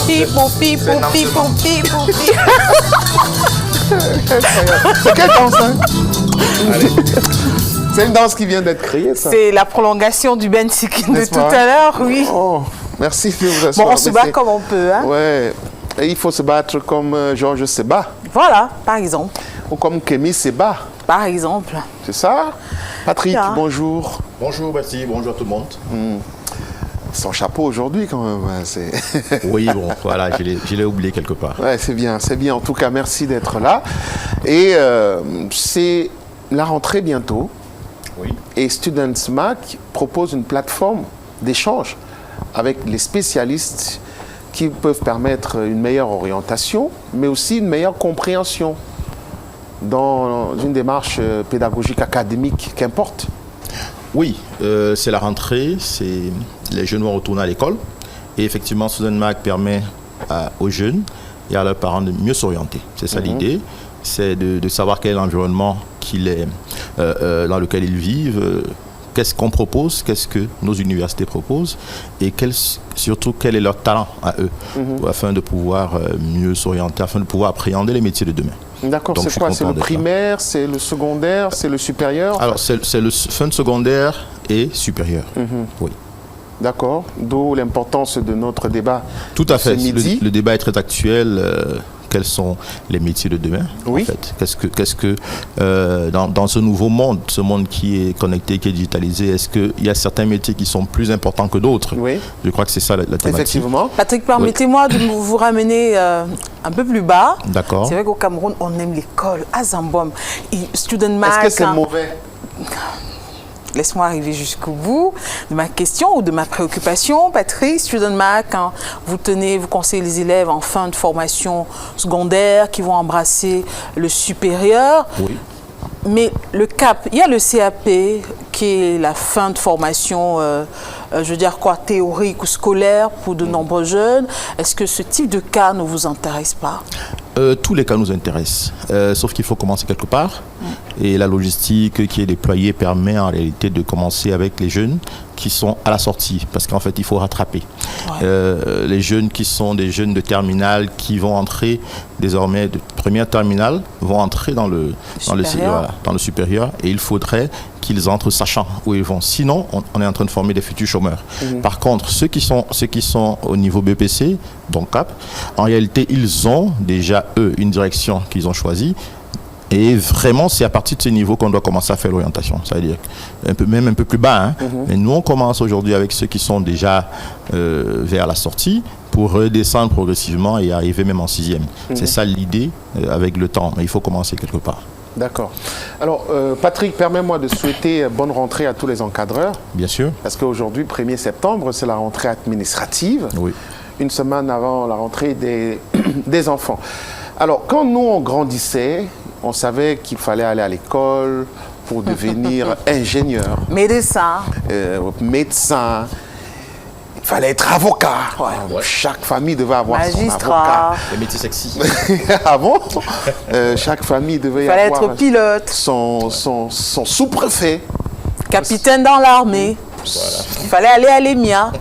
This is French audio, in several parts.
poupi, poupi, poupi, poupi. C'est quelle danse, hein? C'est une danse qui vient d'être créée, ça. C'est la prolongation du Bensikin de N'est-ce tout pas? à l'heure, oui. Oh, merci de vous Bon, asseoir. on se bat comme on peut, hein. Ouais. Et il faut se battre comme Georges se bat. Voilà, par exemple. Ou comme Kémy se bat. Par exemple. C'est ça? Patrick, Bien. Bonjour. Bonjour Bastille, bonjour à tout le monde. Son chapeau aujourd'hui, quand même. Ouais, c'est... Oui, bon, voilà, je l'ai oublié quelque part. Ouais, c'est bien, c'est bien. En tout cas, merci d'être là. Et c'est la rentrée bientôt. Oui. Et Students Mac propose une plateforme d'échange avec les spécialistes qui peuvent permettre une meilleure orientation, mais aussi une meilleure compréhension dans une démarche pédagogique académique qu'importe. Oui, c'est la rentrée, les jeunes vont retourner à l'école. Et effectivement, Student Mac permet aux jeunes et à leurs parents de mieux s'orienter. C'est ça l'idée, c'est de savoir quel est l'environnement dans lequel ils vivent, qu'est-ce qu'on propose, qu'est-ce que nos universités proposent et surtout quel est leur talent à eux, afin de pouvoir mieux s'orienter, afin de pouvoir appréhender les métiers de demain. D'accord, Donc, c'est quoi? C'est le primaire, c'est le secondaire, c'est le supérieur? Alors, c'est le fin de secondaire et supérieur. Oui. D'accord, d'où l'importance de notre débat. Tout à fait. ce midi. Le débat est très actuel. Quels sont les métiers de demain, Oui. en fait? Qu'est-ce que dans ce nouveau monde, ce monde qui est connecté, qui est digitalisé, est-ce qu'il y a certains métiers qui sont plus importants que d'autres? Oui. Je crois que c'est ça la thématique. Effectivement. Patrick, permettez-moi de vous ramener un peu plus bas. D'accord. C'est vrai qu'au Cameroun, on aime l'école. À Zambom, Student Mac. Est-ce que c'est mauvais? Laisse-moi arriver jusqu'au bout de ma question ou de ma préoccupation. Patrick, Student Mac, hein, vous conseillez les élèves en fin de formation secondaire qui vont embrasser le supérieur. Oui. Mais le CAP, il y a le CAP qui est la fin de formation, je veux dire quoi, théorique ou scolaire pour de nombreux jeunes. Est-ce que ce type de cas ne vous intéresse pas? Tous les cas nous intéressent, sauf qu'il faut commencer quelque part. Et la logistique qui est déployée permet en réalité de commencer avec les jeunes qui sont à la sortie, parce qu'en fait, il faut rattraper. Ouais. Les jeunes qui sont des jeunes de terminale qui vont entrer désormais de première terminale, vont entrer dans le supérieur, et il faudrait qu'ils entrent sachant où ils vont. Sinon, on est en train de former des futurs chômeurs. Par contre, ceux qui sont au niveau BPC, donc CAP, en réalité, ils ont déjà, eux, une direction qu'ils ont choisie. Et vraiment, c'est à partir de ce niveau qu'on doit commencer à faire l'orientation. C'est-à-dire même un peu plus bas. Hein. Mais nous, on commence aujourd'hui avec ceux qui sont déjà vers la sortie pour redescendre progressivement et arriver même en sixième. C'est ça l'idée avec le temps. Mais il faut commencer quelque part. D'accord. Alors, Patrick, permets-moi de souhaiter bonne rentrée à tous les encadreurs. Bien sûr. Parce qu'aujourd'hui, 1er septembre, c'est la rentrée administrative. Oui. Une semaine avant la rentrée des enfants. Alors, quand nous, on grandissait, on savait qu'il fallait aller à l'école pour devenir ingénieur. Médecin. Médecin. Il fallait être avocat. Ouais. Chaque famille devait avoir magistrat. Son avocat. Les métiers sexy. Ah bon? Chaque famille devait avoir être pilote. Son sous-préfet. Capitaine dans l'armée. Voilà. Il fallait aller à l'EMIA.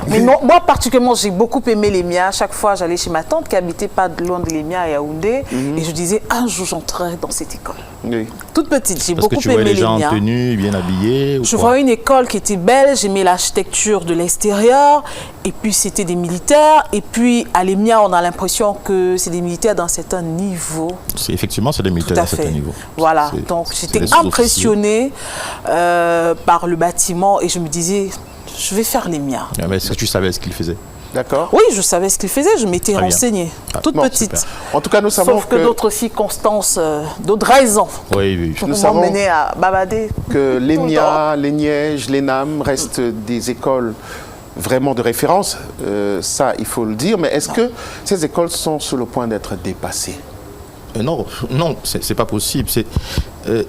Mais non, moi, particulièrement, j'ai beaucoup aimé l'EMIA. Chaque fois, j'allais chez ma tante qui habitait pas loin de l'EMIA à Yaoundé. Et je disais, un jour, j'entrerai dans cette école. Oui. Toute petite, j'ai beaucoup aimé l'EMIA. Parce que tu voyais les gens en tenue, bien habillés Je voyais une école qui était belle. J'aimais l'architecture de l'extérieur. Et puis, c'était des militaires. Et puis, à l'EMIA, on a l'impression que c'est des militaires d'un certain niveau. Effectivement, c'est des militaires d'un certain niveau. Voilà. Donc, j'étais impressionnée par le bâtiment. Et je me disais, je vais faire l'EMIA. Mais est-ce que tu savais ce qu'il faisait? D'accord. Oui, je savais ce qu'il faisait. Je m'étais renseignée. Toute petite. Super. En tout cas, nous savons Sauf que d'autres filles, Constance, d'autres raisons. Oui. Nous savons mené à babader. Que l'EMIA, l'ENIEJ, l'ENAM restent des écoles vraiment de référence. Ça, il faut le dire. Mais est-ce que ces écoles sont sur le point d'être dépassées? Non, c'est pas possible.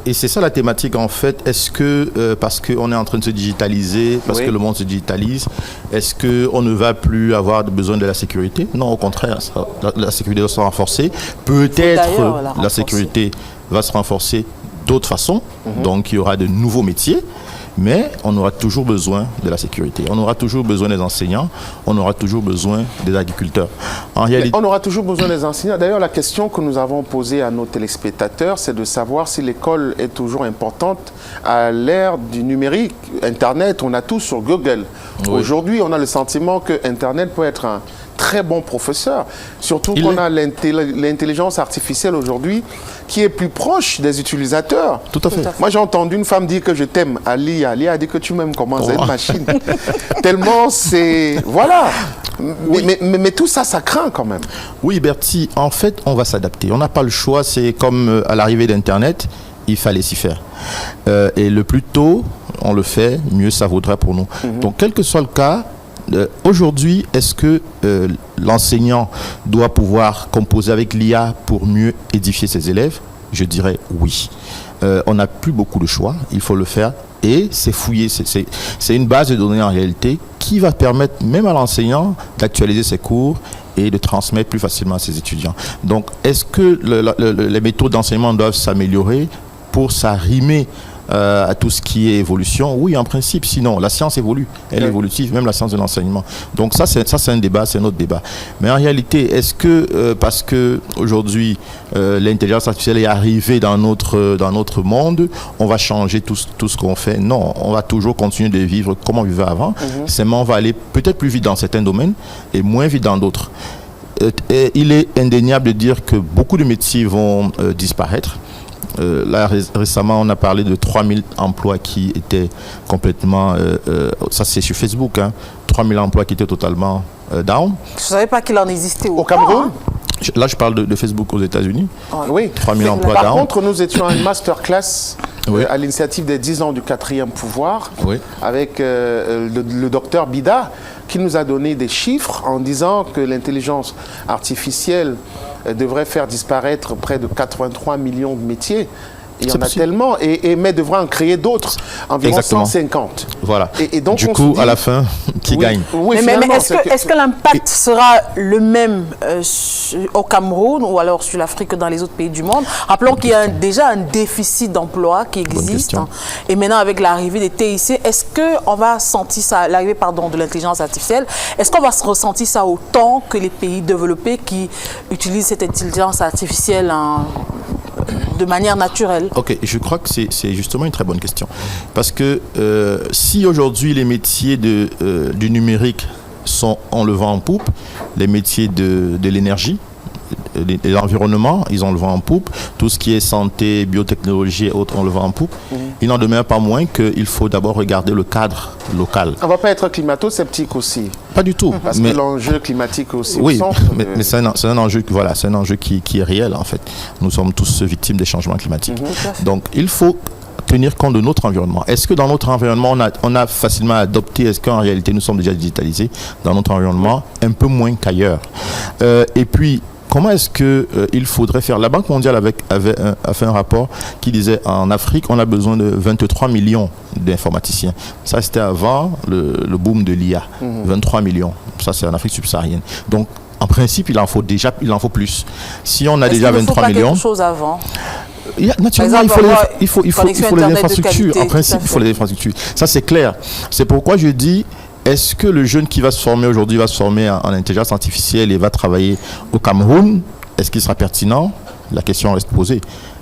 Et c'est ça la thématique en fait. Est-ce que parce qu'on est en train de se digitaliser, parce que le monde se digitalise, est-ce qu'on ne va plus avoir besoin de la sécurité? Non, au contraire, la sécurité va se renforcer. Peut-être la sécurité va se renforcer d'autres façons. Donc il y aura de nouveaux métiers. Mais on aura toujours besoin de la sécurité. On aura toujours besoin des enseignants. On aura toujours besoin des agriculteurs. En réalité, on aura toujours besoin des enseignants. D'ailleurs, la question que nous avons posée à nos téléspectateurs, c'est de savoir si l'école est toujours importante à l'ère du numérique. Internet, on a tout sur Google. Oui. Aujourd'hui, on a le sentiment que Internet peut être un très bon professeur, surtout qu'on a l'intelligence artificielle aujourd'hui qui est plus proche des utilisateurs. Tout à fait. Moi, j'ai entendu une femme dire que je t'aime à l'IA. L'IA a dit que tu m'aimes comment? C'est une machine. Tellement c'est... Voilà. Oui. Mais tout ça, ça craint quand même. Oui, Bertie, en fait, on va s'adapter. On n'a pas le choix. C'est comme à l'arrivée d'Internet, il fallait s'y faire. Et le plus tôt on le fait, mieux ça vaudra pour nous. Donc, quel que soit le cas, aujourd'hui, est-ce que l'enseignant doit pouvoir composer avec l'IA pour mieux édifier ses élèves? Je dirais oui. On n'a plus beaucoup de choix, il faut le faire. Et c'est fouillé, c'est une base de données en réalité qui va permettre même à l'enseignant d'actualiser ses cours et de transmettre plus facilement à ses étudiants. Donc, est-ce que les méthodes d'enseignement doivent s'améliorer pour s'arrimer à tout ce qui est évolution? Oui, en principe. Sinon, la science évolue. Elle est évolutive, même la science de l'enseignement. Donc ça, c'est un débat, c'est un autre débat. Mais en réalité, est-ce que, parce qu'aujourd'hui, l'intelligence artificielle est arrivée dans notre monde, on va changer tout ce qu'on fait? Non, on va toujours continuer de vivre comme on vivait avant. Seulement, on va aller peut-être plus vite dans certains domaines et moins vite dans d'autres. Il est indéniable de dire que beaucoup de métiers vont disparaître. Là, récemment, on a parlé de 3000 emplois qui étaient complètement... ça, c'est sur Facebook. 3000 emplois qui étaient totalement down. Je ne savais pas qu'il en existait au Cameroun. Là, je parle de Facebook aux États-Unis. Oui. 3000 emplois down. Par contre, nous étions à une masterclass à l'initiative des 10 ans du 4e pouvoir avec le docteur Bida qui nous a donné des chiffres en disant que l'intelligence artificielle devrait faire disparaître près de 83 millions de métiers. Il y en a tellement, mais devra en créer d'autres, environ 150. Voilà. Et donc, du coup, à la fin, qui gagne? Oui, mais est-ce que l'impact sera le même au Cameroun ou alors sur l'Afrique que dans les autres pays du monde? Rappelons qu'il y a déjà un déficit d'emploi qui existe. Et maintenant, avec l'arrivée des TIC, est-ce qu'on va sentir ça, l'arrivée de l'intelligence artificielle, est-ce qu'on va se ressentir ça autant que les pays développés qui utilisent cette intelligence artificielle de manière naturelle? Ok, je crois que c'est justement une très bonne question. Parce que si aujourd'hui les métiers du numérique ont le vent en poupe, les métiers de l'énergie, de l'environnement, ils ont le vent en poupe, tout ce qui est santé, biotechnologie et autres ont le vent en poupe, il n'en demeure pas moins qu'il faut d'abord regarder le cadre local. On ne va pas être climato-sceptique aussi? Pas du tout. Parce que l'enjeu climatique aussi oui, mais c'est un enjeu, voilà, c'est un enjeu qui est réel en fait. Nous sommes tous victimes des changements climatiques. Donc il faut tenir compte de notre environnement. Est-ce que dans notre environnement, on a facilement adopté, est-ce qu'en réalité nous sommes déjà digitalisés dans notre environnement? Un peu moins qu'ailleurs. Et puis, comment est-ce qu'il faudrait faire? La Banque mondiale a fait un rapport qui disait en Afrique, on a besoin de 23 millions d'informaticiens. Ça, c'était avant le boom de l'IA. 23 millions. Ça, c'est en Afrique subsaharienne. Donc, en principe, il en faut plus. Si on a déjà 23 millions... quelque chose avant? Naturellement, il faut les infrastructures. En principe, il faut les infrastructures. Ça, c'est clair. C'est pourquoi je dis... Est-ce que le jeune qui va se former aujourd'hui va se former en intelligence artificielle et va travailler au Cameroun? Est-ce qu'il sera pertinent? La question reste posée.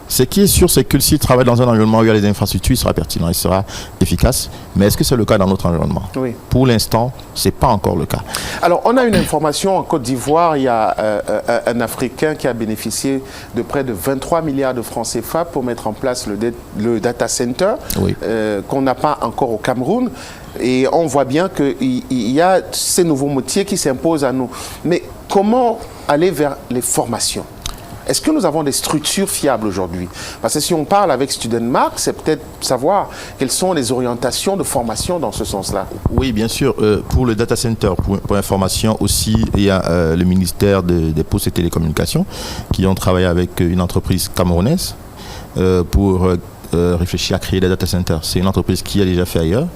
Ce qui est sûr, c'est que s'il travaille dans un environnement où il y a les infrastructures, il sera pertinent, il sera efficace. Mais est-ce que c'est le cas dans notre environnement? Oui. Pour l'instant, ce n'est pas encore le cas. Alors, on a une information en Côte d'Ivoire. Il y a un Africain qui a bénéficié de près de 23 milliards de francs CFA pour mettre en place le data center qu'on n'a pas encore au Cameroun. Et on voit bien qu'il y a ces nouveaux métiers qui s'imposent à nous. Mais comment aller vers les formations? Est-ce que nous avons des structures fiables aujourd'hui? Parce que si on parle avec StudentMark, c'est peut-être savoir quelles sont les orientations de formation dans ce sens-là. Oui, bien sûr. Pour le data center, pour information aussi, il y a le ministère des Postes et Télécommunications qui ont travaillé avec une entreprise camerounaise pour réfléchir à créer des data centers. C'est une entreprise qui a déjà fait ailleurs.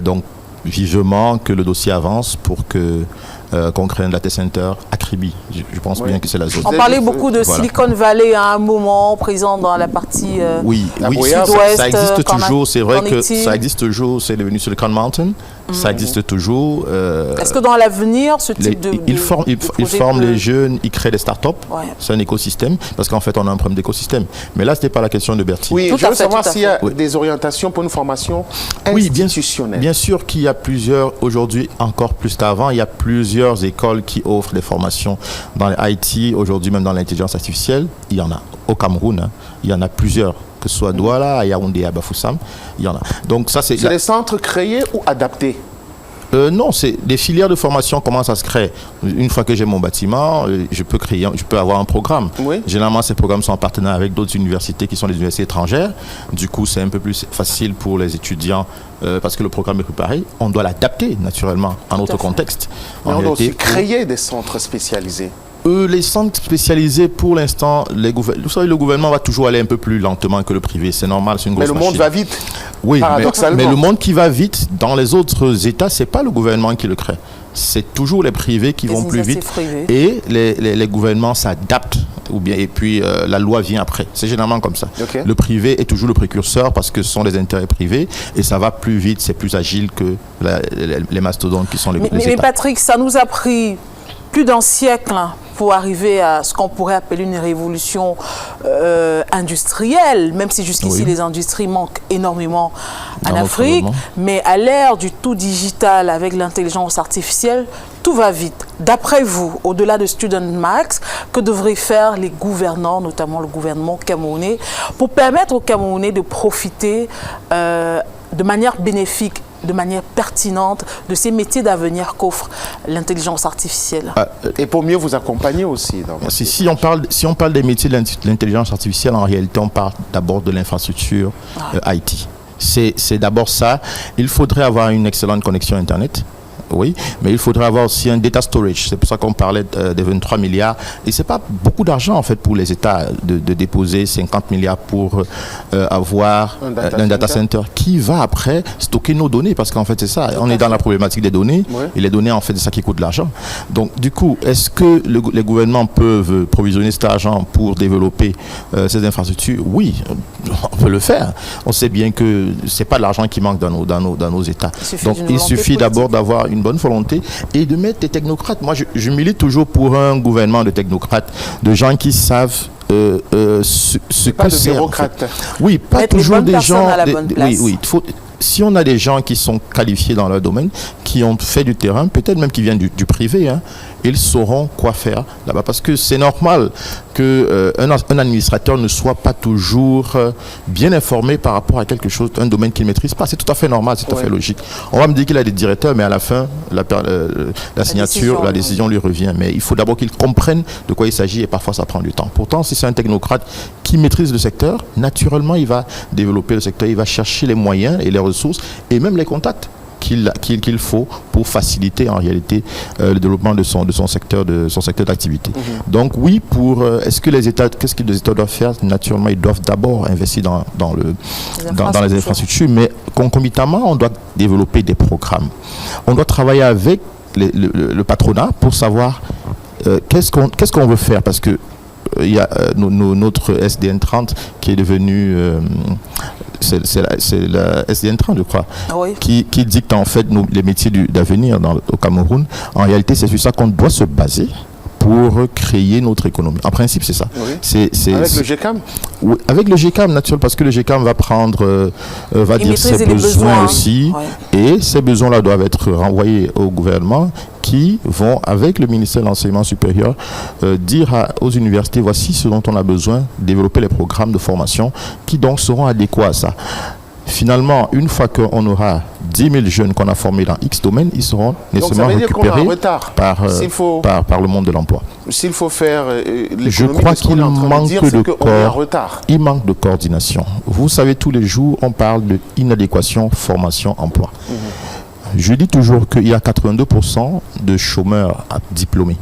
Donc, vivement que le dossier avance pour que qu'on crée un data center à Kribi. Je pense bien que c'est la zone. On parlait beaucoup de Silicon Valley à un moment, présent dans la partie sud-ouest. Ça existe toujours. C'est vrai que ça existe toujours. C'est devenu sur le Crown Mountain. Ça existe toujours. Est-ce que dans l'avenir, ce type de ils forment les jeunes, ils créent des startups. Ouais. C'est un écosystème, parce qu'en fait, on a un problème d'écosystème. Mais là, ce n'était pas la question de Bertie. Oui, je veux savoir s'il y a des orientations pour une formation institutionnelle. Bien sûr qu'il y a plusieurs, aujourd'hui encore plus qu'avant, il y a plusieurs écoles qui offrent des formations dans l'IT, aujourd'hui même dans l'intelligence artificielle. Il y en a au Cameroun, il y en a plusieurs. Que ce soit Douala, à Yaoundé, à Bafoussam, il y en a. Donc ça, c'est des centres créés ou adaptés? Non, c'est des filières de formation commencent à se créer. Une fois que j'ai mon bâtiment, je peux avoir un programme. Oui. Généralement, ces programmes sont en partenariat avec d'autres universités qui sont des universités étrangères. Du coup, c'est un peu plus facile pour les étudiants parce que le programme est préparé. On doit l'adapter naturellement à notre contexte. Mais on doit aussi créer des centres spécialisés. Les centres spécialisés, pour l'instant, vous savez, le gouvernement va toujours aller un peu plus lentement que le privé. C'est normal, c'est une grosse machine. Mais le monde va vite, oui, paradoxalement. Mais le monde qui va vite, dans les autres États, ce n'est pas le gouvernement qui le crée. C'est toujours les privés qui vont plus vite. Et les gouvernements s'adaptent. Et puis la loi vient après. C'est généralement comme ça. Okay. Le privé est toujours le précurseur parce que ce sont des intérêts privés et ça va plus vite, c'est plus agile que les mastodontes qui sont les États. Mais Patrick, ça nous a pris plus d'un siècle pour arriver à ce qu'on pourrait appeler une révolution industrielle, même si jusqu'ici les industries manquent énormément en Afrique. Mais à l'ère du tout digital avec l'intelligence artificielle, tout va vite. D'après vous, au-delà de Student Max, que devraient faire les gouvernants, notamment le gouvernement camerounais, pour permettre aux Camerounais de profiter de manière bénéfique, de manière pertinente de ces métiers d'avenir qu'offre l'intelligence artificielle. Et pour mieux vous accompagner aussi. Si on parle des métiers de l'intelligence artificielle, en réalité, on parle d'abord de l'infrastructure IT. C'est d'abord ça. Il faudrait avoir une excellente connexion Internet. Oui, mais il faudrait avoir aussi un data storage. C'est pour ça qu'on parlait des 23 milliards. Et ce n'est pas beaucoup d'argent, en fait, pour les États de déposer 50 milliards pour avoir un data center qui va après stocker nos données. Parce qu'en fait, c'est ça. On est dans la problématique des données. Ouais. Et les données, en fait, c'est ça qui coûte de l'argent. Donc, du coup, est-ce que les gouvernements peuvent provisionner cet argent pour développer ces infrastructures? Oui, on peut le faire. On sait bien que ce n'est pas de l'argent qui manque dans nos États. Donc, il suffit d'abord d'avoir une bonne volonté et de mettre des technocrates. Moi, je milite toujours pour un gouvernement de technocrates, de gens qui savent ce que c'est. Bureaucrates. En fait. Oui, pas mettre toujours des gens. Oui, si on a des gens qui sont qualifiés dans leur domaine, qui ont fait du terrain, peut-être même qui viennent du privé, ils sauront quoi faire là-bas. Parce que c'est normal qu'un administrateur ne soit pas toujours bien informé par rapport à quelque chose, un domaine qu'il ne maîtrise pas. C'est tout à fait normal, c'est tout à fait logique. On va me dire qu'il a des directeurs, mais à la fin, la décision lui revient. Mais il faut d'abord qu'il comprenne de quoi il s'agit et parfois ça prend du temps. Pourtant, si c'est un technocrate qui maîtrise le secteur, naturellement, il va développer le secteur, il va chercher les moyens et les ressources et même les contacts qu'il faut pour faciliter en réalité le développement de son secteur d'activité. Donc oui, qu'est-ce que les États doivent faire? Naturellement, ils doivent d'abord investir dans les infrastructures, mais concomitamment, on doit développer des programmes. On doit travailler avec le patronat pour savoir qu'est-ce qu'on veut faire, parce que il y a notre SDN 30 qui est devenu c'est la SDN 30 je crois, qui dicte en fait les métiers d'avenir au Cameroun. En réalité, c'est sur ça qu'on doit se baser pour créer notre économie. En principe, c'est ça. Oui. Avec le GCAM? Oui, avec le GCAM, naturellement, parce que le GCAM va prendre, va dire ses besoins aussi. Ouais. Et ces besoins-là doivent être renvoyés au gouvernement qui vont, avec le ministère de l'Enseignement supérieur, dire aux universités, voici ce dont on a besoin, développer les programmes de formation qui donc seront adéquats à ça. Finalement, une fois qu'on aura 10 000 jeunes qu'on a formés dans X domaines, ils seront nécessairement récupérés par le monde de l'emploi. S'il faut faire je crois qu'il manque il manque de coordination. Vous savez, tous les jours, on parle d'inadéquation formation-emploi. Je dis toujours qu'il y a 82% de chômeurs diplômés.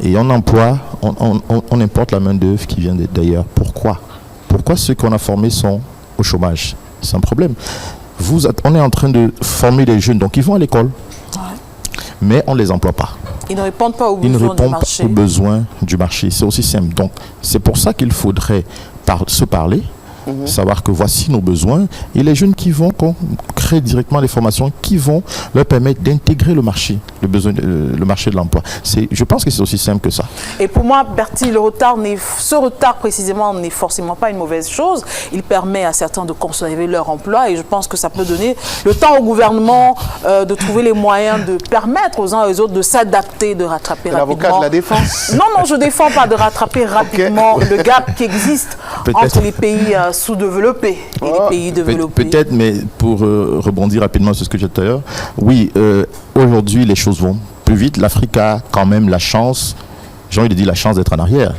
Et on importe la main-d'œuvre qui vient d'ailleurs. Pourquoi ceux qu'on a formés sont au chômage? C'est un problème. On est en train de former des jeunes, donc ils vont à l'école. mais on ne les emploie pas. Ils ne répondent pas aux Ils ne besoins du répondent pas marché. aux besoins du marché. C'est aussi simple. Donc, c'est pour ça qu'il faudrait se parler, savoir que voici nos besoins, et les jeunes qui vont créer directement les formations qui vont leur permettre d'intégrer le marché, le marché de l'emploi. Je pense que c'est aussi simple que ça. Et pour moi, Bertie, ce retard précisément n'est forcément pas une mauvaise chose. Il permet à certains de conserver leur emploi, et je pense que ça peut donner le temps au gouvernement de trouver les moyens de permettre aux uns et aux autres de s'adapter, de rattraper rapidement. L'avocat de la défense. Non, je ne défends pas de rattraper rapidement le gap qui existe entre les pays sous-développés et les pays développés. Peut-être, mais pour rebondir rapidement sur ce que j'ai dit tout à l'heure, oui, aujourd'hui les choses vont plus vite. L'Afrique a quand même la chance, j'ai envie de dire la chance d'être en arrière.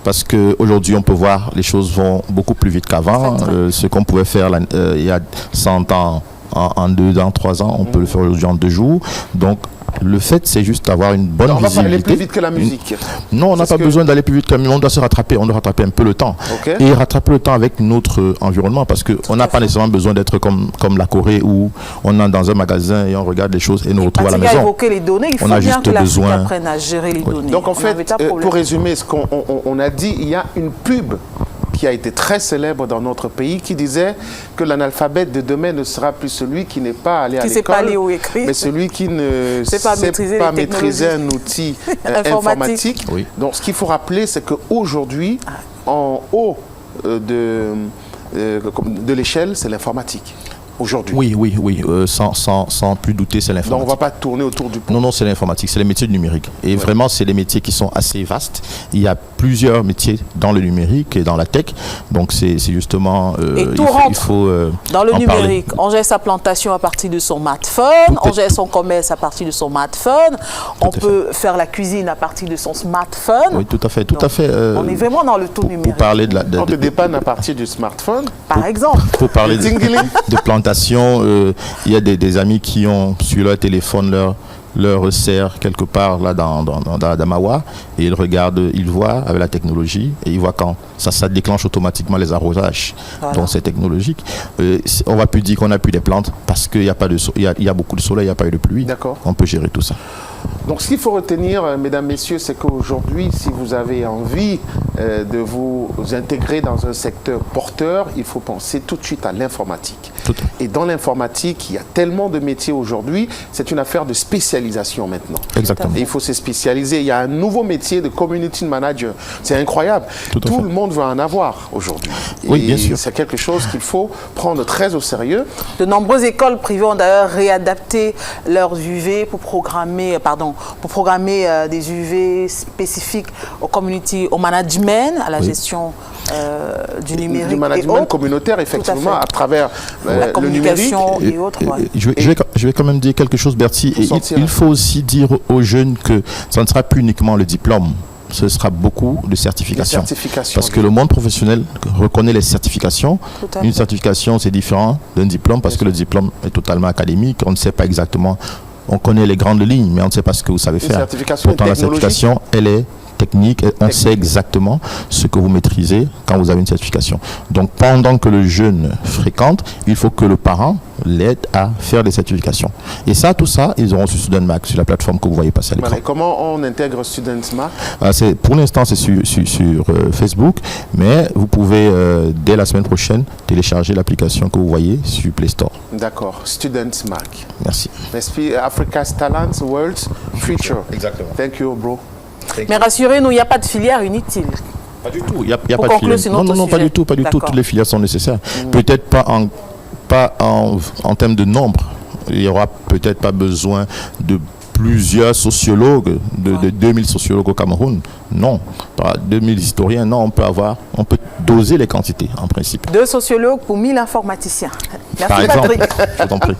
Parce qu'aujourd'hui, on peut voir les choses vont beaucoup plus vite qu'avant. Ce qu'on pouvait faire il y a 100 ans, en 2 ans, 3 ans, on peut le faire aujourd'hui en 2 jours. Donc, le fait, c'est juste d'avoir une bonne visibilité. On va pas aller plus vite que la musique. Non, on n'a pas besoin d'aller plus vite que la musique. On doit se rattraper. On doit rattraper un peu le temps. Et rattraper le temps avec notre environnement. Parce qu'on n'a pas nécessairement besoin d'être comme la Corée où on est dans un magasin et on regarde les choses et nous retrouve à la maison. Évoquer les données, il faut bien que l'Afrique apprenne à gérer les données. Donc en fait, pour résumer ce qu'on a dit, il y a une pub qui a été très célèbre dans notre pays, qui disait que l'analphabète de demain ne sera plus celui qui n'est pas allé à l'école, mais celui qui ne sait pas maîtriser un outil informatique. Oui. Donc ce qu'il faut rappeler, c'est qu'aujourd'hui, en haut de l'échelle, c'est l'informatique. Aujourd'hui. Oui, sans plus douter, c'est l'informatique. Donc on ne va pas tourner autour du pot. Non, c'est l'informatique, c'est les métiers du numérique. Et vraiment, c'est des métiers qui sont assez vastes. Il y a plusieurs métiers dans le numérique et dans la tech. Donc c'est justement... il faut dans le numérique. On gère sa plantation à partir de son smartphone, on gère son commerce à partir de son smartphone, on peut faire la cuisine à partir de son smartphone. Oui, tout à fait. On est vraiment dans le tout numérique. Pour parler on te dépanne à partir du smartphone. Par exemple. Pour parler de plantation, il y a des amis qui ont sur leur téléphone leur serre quelque part là dans Adamawa, et ils regardent, ils voient avec la technologie, et ils voient quand ça déclenche automatiquement les arrosages. Voilà. Donc c'est technologique. On va plus dire qu'on n'a plus des plantes parce qu'il y a pas de il y a beaucoup de soleil, il n'y a pas eu de pluie. D'accord. On peut gérer tout ça. Donc ce qu'il faut retenir, mesdames, messieurs, c'est qu'aujourd'hui, si vous avez envie de vous intégrer dans un secteur porteur, il faut penser tout de suite à l'informatique. Et dans l'informatique, il y a tellement de métiers aujourd'hui, c'est une affaire de spécialisation maintenant. Exactement. Et il faut se spécialiser. Il y a un nouveau métier de community manager. C'est incroyable. Tout le monde veut en avoir aujourd'hui. Oui, bien sûr. C'est quelque chose qu'il faut prendre très au sérieux. De nombreuses écoles privées ont d'ailleurs réadapté leurs UV pour programmer des UV spécifiques au management, à la gestion du numérique. Du management communautaire, effectivement, à travers la communication et autres. Je vais quand même dire quelque chose, Bertie. Il faut aussi dire aux jeunes que ça ne sera plus uniquement le diplôme. Ce sera beaucoup de certifications. Parce que le monde professionnel reconnaît les certifications. Une certification, c'est différent d'un diplôme parce que le diplôme est totalement académique. On ne sait pas exactement. On connaît les grandes lignes, mais on ne sait pas ce que vous savez faire. Pourtant, la certification, elle est technique. Et on sait exactement ce que vous maîtrisez quand vous avez une certification. Donc, pendant que le jeune fréquente, il faut que le parent l'aide à faire des certifications. Et ça, tout ça, ils auront sur StudentMac, sur la plateforme que vous voyez passer à l'écran. Comment on intègre StudentMac? Pour l'instant, c'est sur Facebook, mais vous pouvez, dès la semaine prochaine, télécharger l'application que vous voyez sur Play Store. D'accord. StudentMac. Merci. Africa's Talents, World's Future. Exactement. Thank you, bro. Mais rassurez-nous, il n'y a pas de filière inutile. Pas du tout. Il n'y a pas de filière. Non, pas du tout. Toutes les filières sont nécessaires. Peut-être pas en termes de nombre. Il n'y aura peut-être pas besoin de plusieurs sociologues, de 2000 sociologues au Cameroun. Non. Pas 2000 historiens. Non, on peut doser les quantités, en principe. 2 sociologues pour 1000 informaticiens. Merci, par exemple, Patrick. Je t'en prie.